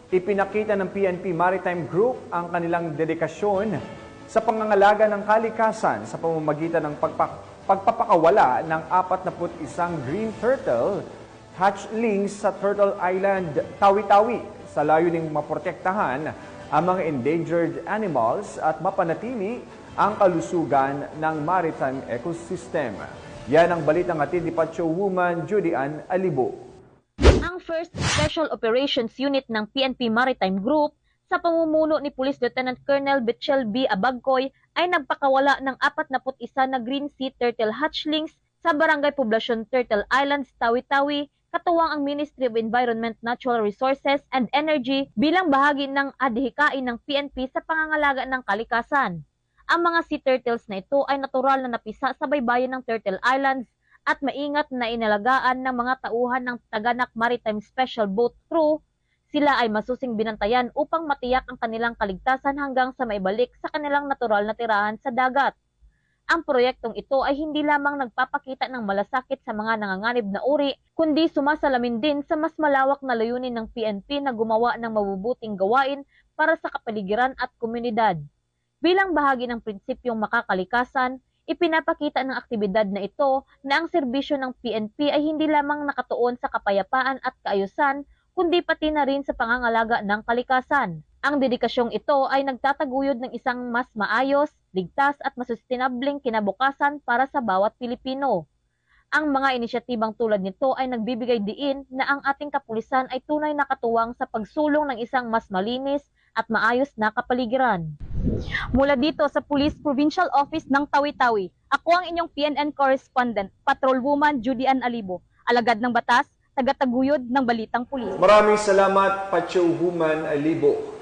Ipinakita ng PNP Maritime Group ang kanilang dedikasyon sa pangangalaga ng kalikasan sa pamamagitan ng pagpapakawala ng 41 green turtle hatchlings sa Turtle Island, Tawi-Tawi sa layuning maprotektahan ang mga endangered animals at mapanatili ang kalusugan ng maritime ecosystem. Yan ang balitang hatid ni Pacho Woman Judy Ann Alibo. Ang 1st Special Operations Unit ng PNP Maritime Group sa pamumuno ni Police Lieutenant Colonel Betchel B. Abagcoy ay nagpakawala ng 41 na green sea turtle hatchlings sa Barangay Poblacion Turtle Islands, Tawi-Tawi, katuwang ang Ministry of Environment, Natural Resources and Energy bilang bahagi ng adhikain ng PNP sa pangangalaga ng kalikasan. Ang mga sea turtles na ito ay natural na napisa sa baybayin ng Turtle Islands at maingat na inalagaan ng mga tauhan ng Taganak Maritime Special Boat Crew. Sila ay masusing binantayan upang matiyak ang kanilang kaligtasan hanggang sa maibalik sa kanilang natural na tirahan sa dagat. Ang proyektong ito ay hindi lamang nagpapakita ng malasakit sa mga nanganganib na uri, kundi sumasalamin din sa mas malawak na layunin ng PNP na gumawa ng mabubuting gawain para sa kapaligiran at komunidad. Bilang bahagi ng prinsipyong makakalikasan, ipinapakita ng aktibidad na ito na ang serbisyo ng PNP ay hindi lamang nakatuon sa kapayapaan at kaayusan, kundi pati na rin sa pangangalaga ng kalikasan. Ang dedikasyong ito ay nagtataguyod ng isang mas maayos, ligtas at masustainabling kinabukasan para sa bawat Pilipino. Ang mga inisyatibang tulad nito ay nagbibigay diin na ang ating kapulisan ay tunay na katuwang sa pagsulong ng isang mas malinis at maayos na kapaligiran. Mula dito sa Police Provincial Office ng Tawi-Tawi, ako ang inyong PNN correspondent, Patrolwoman Judy Ann Alibo, alagad ng batas, tagataguyod ng balitang pulis. Maraming salamat, Pacho Woman Alibo.